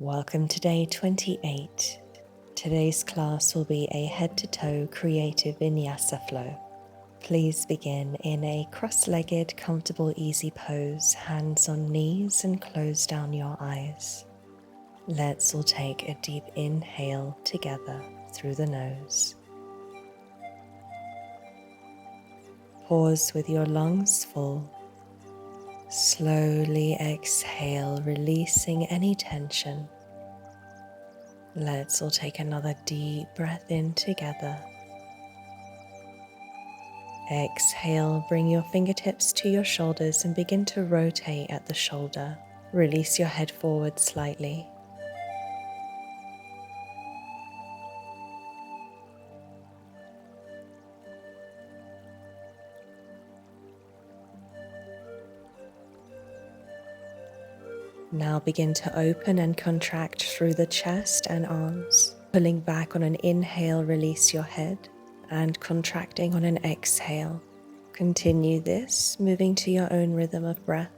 Welcome to day 28. Today's class will be a head-to-toe creative vinyasa flow. Please begin in a cross-legged, comfortable, easy pose, hands on knees, and close down your eyes. Let's all take a deep inhale together through the nose. Pause with your lungs full. Slowly exhale, releasing any tension. Let's all take another deep breath in together. Exhale, bring your fingertips to your shoulders and begin to rotate at the shoulder. Release your head forward slightly. Now begin to open and contract through the chest and arms. Pulling back on an inhale, release your head, and contracting on an exhale. Continue this, moving to your own rhythm of breath.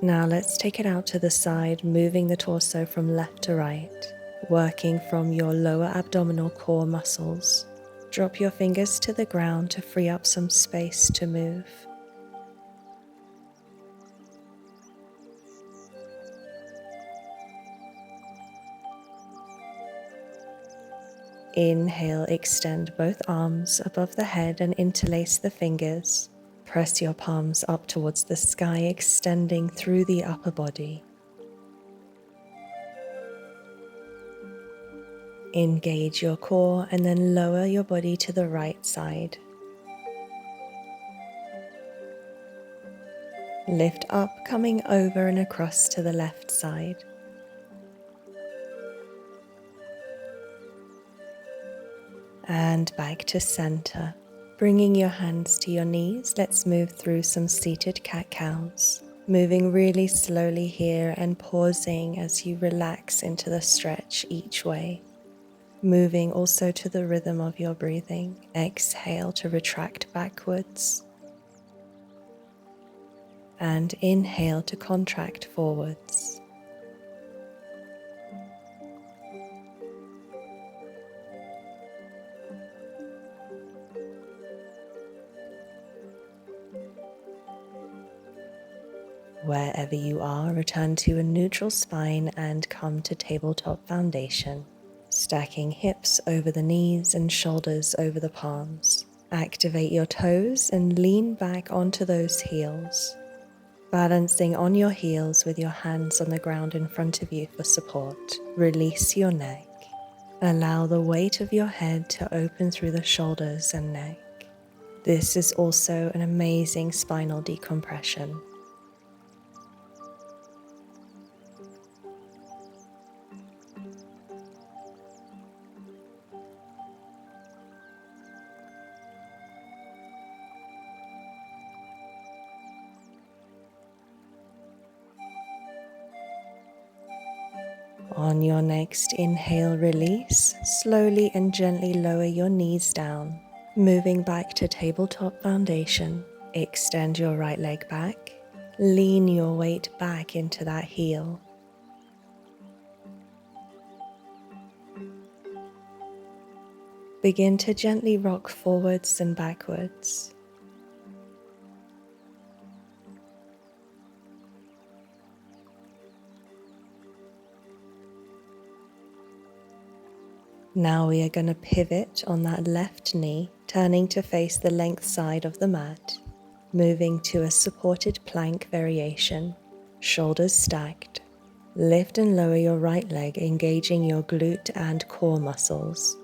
Now let's take it out to the side, moving the torso from left to right, working from your lower abdominal core muscles. Drop your fingers to the ground to free up some space to move. Inhale, extend both arms above the head and interlace the fingers. Press your palms up towards the sky, extending through the upper body. Engage your core and then lower your body to the right side. Lift up, coming over and across to the left side. And back to center. Bringing your hands to your knees, let's move through some seated cat-cows. Moving really slowly here and pausing as you relax into the stretch each way. Moving also to the rhythm of your breathing. Exhale to retract backwards. And inhale to contract forwards. Wherever you are, return to a neutral spine and come to tabletop foundation. Stacking hips over the knees and shoulders over the palms. Activate your toes and lean back onto those heels. Balancing on your heels with your hands on the ground in front of you for support. Release your neck. Allow the weight of your head to open through the shoulders and neck. This is also an amazing spinal decompression. On your next inhale, release. Slowly and gently lower your knees down. Moving back to tabletop foundation. Extend your right leg back. Lean your weight back into that heel. Begin to gently rock forwards and backwards. Now we are going to pivot on that left knee, turning to face the length side of the mat, moving to a supported plank variation, shoulders stacked. Lift and lower your right leg, engaging your glute and core muscles.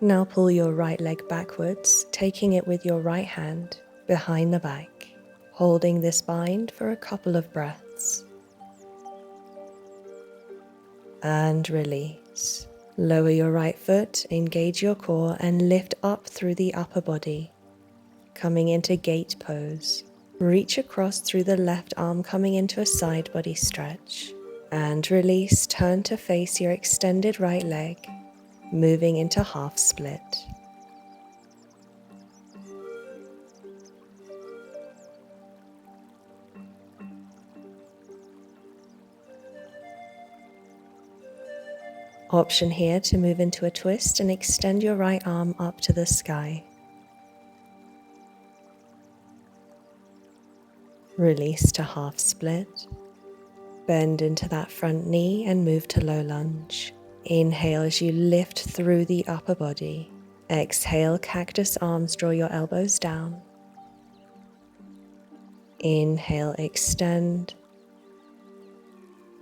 Now pull your right leg backwards, taking it with your right hand behind the back, holding this bind for a couple of breaths. And release. Lower your right foot, engage your core and lift up through the upper body, coming into gate pose. Reach across through the left arm, coming into a side body stretch. And release, turn to face your extended right leg, moving into half split. Option here to move into a twist and extend your right arm up to the sky. Release to half split. Bend into that front knee and move to low lunge. Inhale as you lift through the upper body. Exhale, cactus arms, draw your elbows down. Inhale, extend.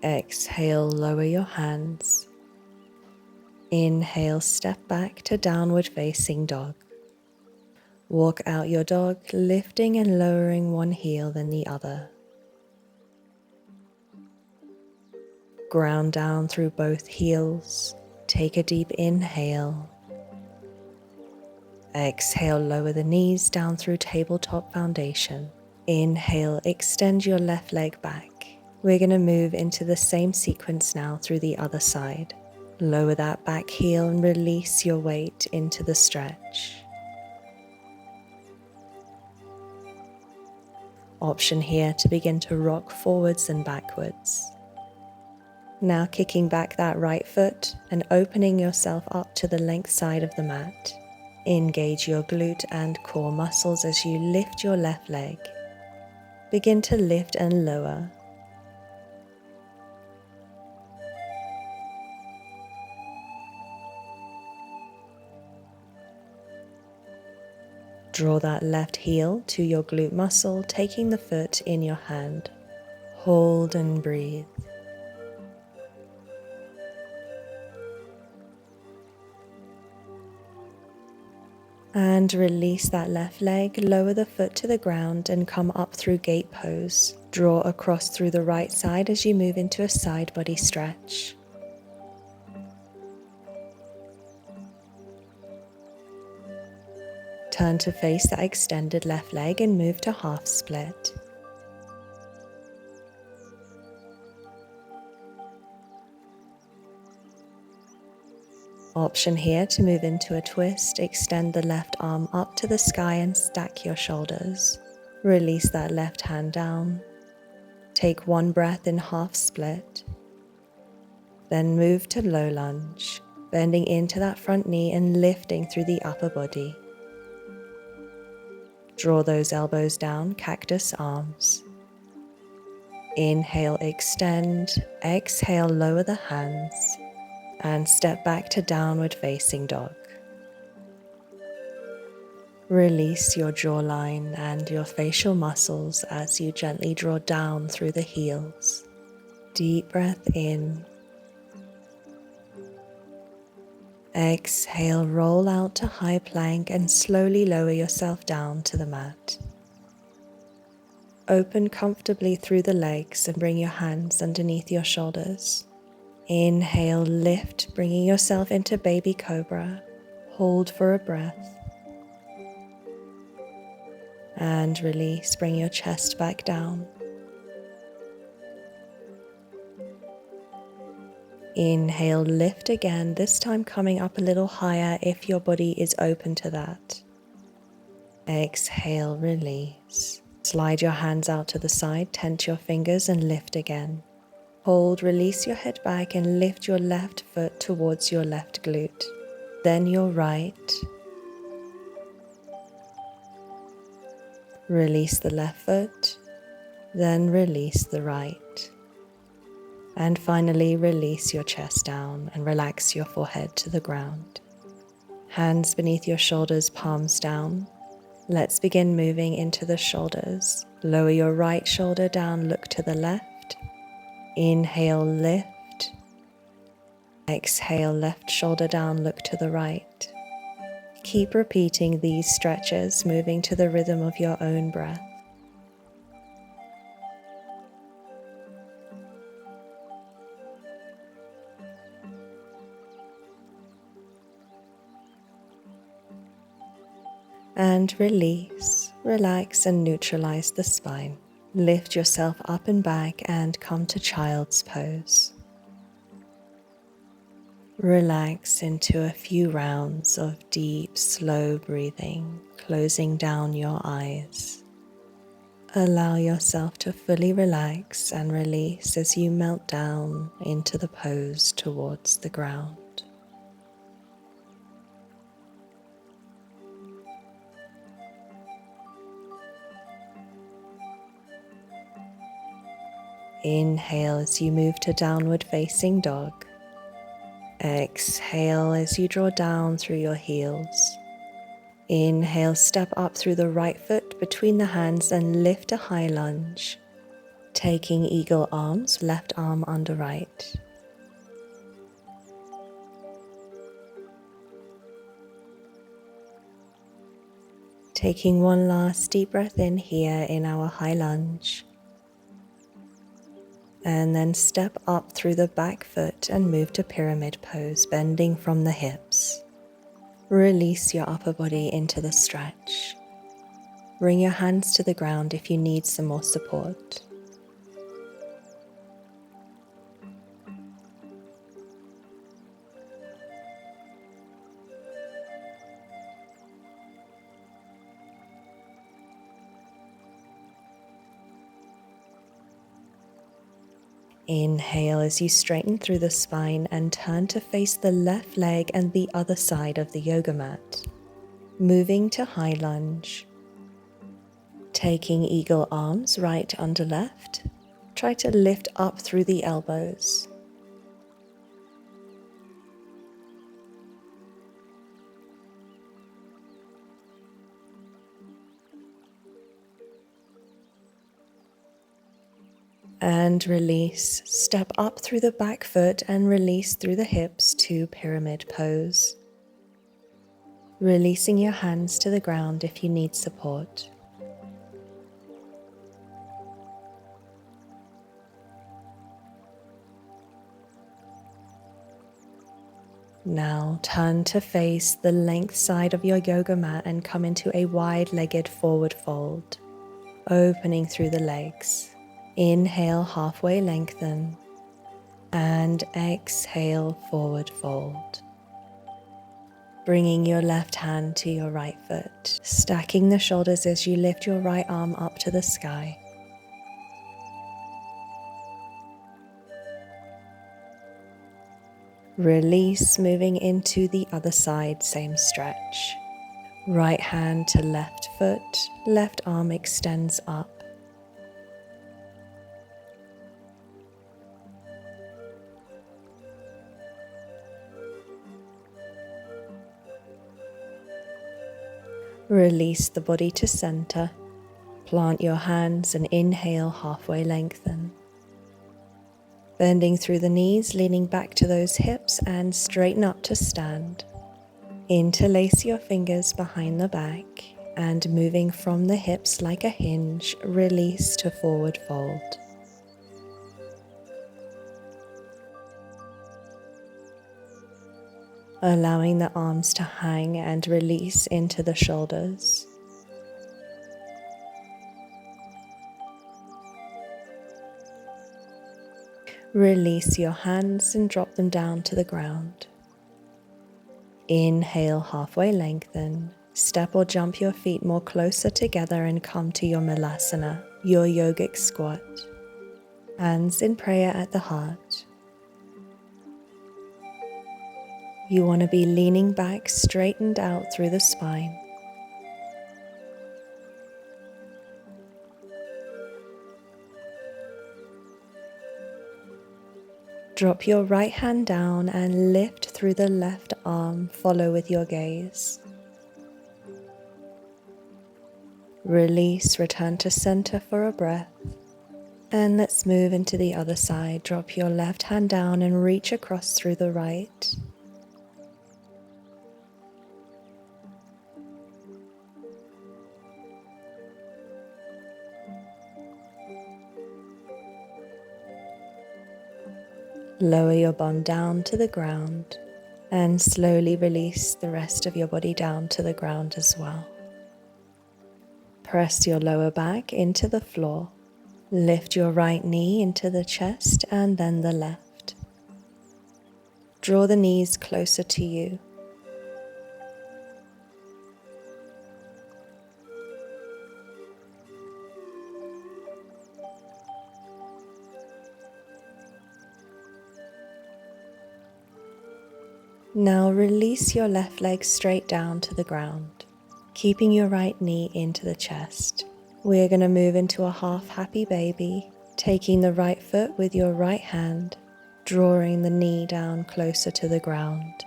Exhale, lower your hands. Inhale, step back to downward facing dog. Walk out your dog, lifting and lowering one heel then the other. Ground down through both heels. Take a deep inhale. Exhale, lower the knees down through tabletop foundation. Inhale, extend your left leg back. We're going to move into the same sequence now through the other side. Lower that back heel and release your weight into the stretch. Option here to begin to rock forwards and backwards. Now kicking back that right foot and opening yourself up to the length side of the mat. Engage your glute and core muscles as you lift your left leg. Begin to lift and lower. Draw that left heel to your glute muscle, taking the foot in your hand. Hold and breathe. And release that left leg, lower the foot to the ground and come up through gate pose. Draw across through the right side as you move into a side body stretch. Turn to face that extended left leg and move to half split. Option here to move into a twist, extend the left arm up to the sky and stack your shoulders. Release that left hand down. Take one breath in half split. Then move to low lunge, bending into that front knee and lifting through the upper body. Draw those elbows down, cactus arms. Inhale, extend. Exhale, lower the hands. And step back to downward facing dog. Release your jawline and your facial muscles as you gently draw down through the heels. Deep breath in. Exhale, roll out to high plank and slowly lower yourself down to the mat. Open comfortably through the legs and bring your hands underneath your shoulders. Inhale, lift, bringing yourself into baby cobra. Hold for a breath. And release, bring your chest back down. Inhale, lift again, this time coming up a little higher if your body is open to that. Exhale, release. Slide your hands out to the side, tense your fingers and lift again. Hold, release your head back and lift your left foot towards your left glute. Then your right. Release the left foot, then release the right. And finally, release your chest down and relax your forehead to the ground. Hands beneath your shoulders, palms down. Let's begin moving into the shoulders. Lower your right shoulder down, look to the left. Inhale, lift. Exhale, left shoulder down, look to the right. Keep repeating these stretches, moving to the rhythm of your own breath. And release. Relax and neutralize the spine. Lift yourself up and back and come to child's pose. Relax into a few rounds of deep, slow breathing, closing down your eyes. Allow yourself to fully relax and release as you melt down into the pose towards the ground. Inhale as you move to downward facing dog. Exhale as you draw down through your heels. Inhale, step up through the right foot between the hands and lift a high lunge. Taking eagle arms, left arm under right. Taking one last deep breath in here in our high lunge. And then step up through the back foot and move to pyramid pose, bending from the hips. Release your upper body into the stretch. Bring your hands to the ground if you need some more support. Inhale as you straighten through the spine and turn to face the left leg and the other side of the yoga mat. Moving to high lunge. Taking eagle arms right under left. Try to lift up through the elbows. And release. Step up through the back foot and release through the hips to pyramid pose. Releasing your hands to the ground if you need support. Now turn to face the length side of your yoga mat and come into a wide-legged forward fold, opening through the legs. Inhale, halfway lengthen, and exhale, forward fold. Bringing your left hand to your right foot, stacking the shoulders as you lift your right arm up to the sky. Release, moving into the other side, same stretch. Right hand to left foot, left arm extends up. Release the body to center. Plant your hands and inhale, halfway lengthen. Bending through the knees, leaning back to those hips and straighten up to stand. Interlace your fingers behind the back and moving from the hips like a hinge, release to forward fold. Allowing the arms to hang and release into the shoulders. Release your hands and drop them down to the ground. Inhale, halfway lengthen. Step or jump your feet more closer together and come to your Malasana, your yogic squat. Hands in prayer at the heart. You want to be leaning back, straightened out through the spine. Drop your right hand down and lift through the left arm. Follow with your gaze. Release, return to center for a breath. And let's move into the other side. Drop your left hand down and reach across through the right. Lower your bum down to the ground and slowly release the rest of your body down to the ground as well. Press your lower back into the floor. Lift your right knee into the chest and then the left. Draw the knees closer to you. Now release your left leg straight down to the ground, keeping your right knee into the chest. We're going to move into a half happy baby, taking the right foot with your right hand, drawing the knee down closer to the ground.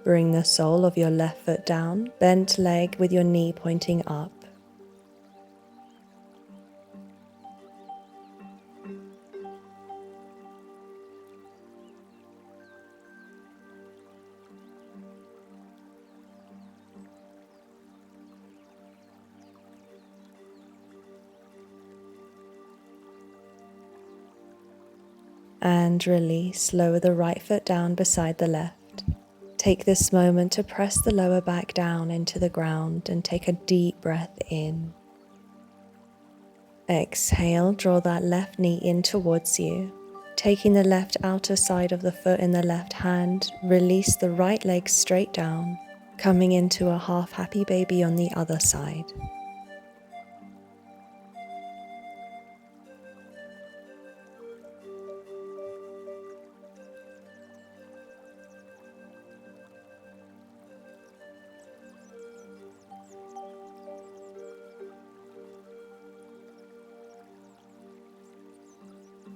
Bring the sole of your left foot down, bent leg with your knee pointing up. And release, lower the right foot down beside the left. Take this moment to press the lower back down into the ground and take a deep breath in. Exhale, draw that left knee in towards you. Taking the left outer side of the foot in the left hand, release the right leg straight down, coming into a half happy baby on the other side.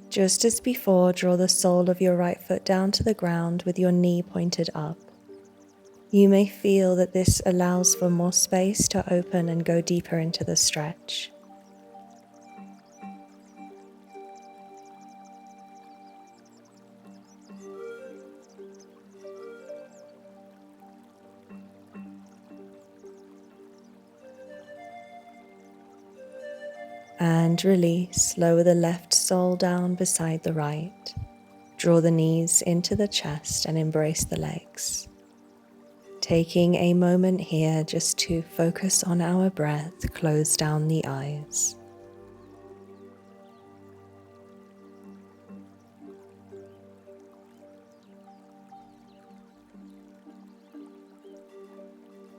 Just as before, draw the sole of your right foot down to the ground with your knee pointed up. You may feel that this allows for more space to open and go deeper into the stretch. And release, lower the left sole down beside the right. Draw the knees into the chest and embrace the legs. Taking a moment here just to focus on our breath, close down the eyes.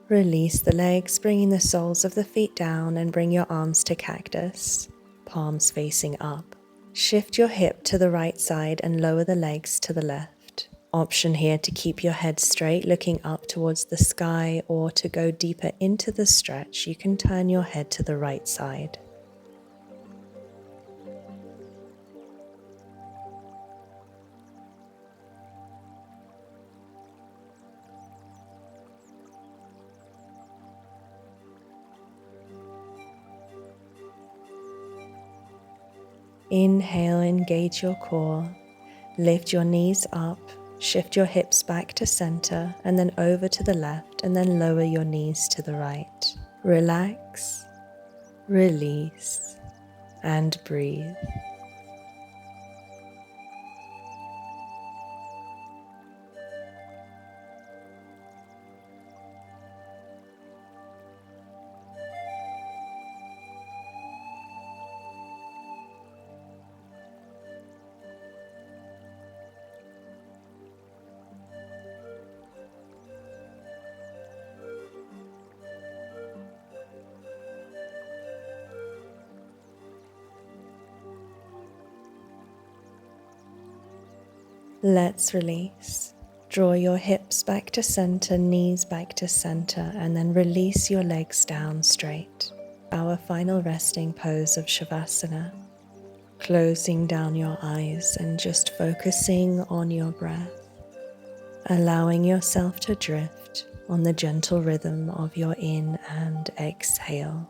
Release the legs, bringing the soles of the feet down, and bring your arms to cactus, palms facing up. Shift your hip to the right side and lower the legs to the left. Option here to keep your head straight, looking up towards the sky, or to go deeper into the stretch, you can turn your head to the right side. Inhale, engage your core, lift your knees up, shift your hips back to center and then over to the left, and then lower your knees to the right. Relax, release, and breathe. Let's release. Draw your hips back to center, knees back to center, and then release your legs down straight. Our final resting pose of Shavasana. Closing down your eyes and just focusing on your breath, allowing yourself to drift on the gentle rhythm of your in and exhale.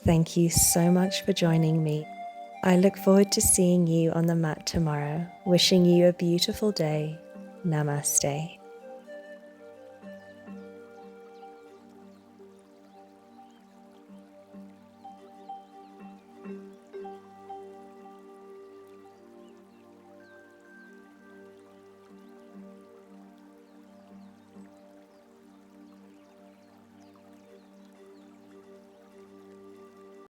Thank you so much for joining me. I look forward to seeing you on the mat tomorrow. Wishing you a beautiful day. Namaste.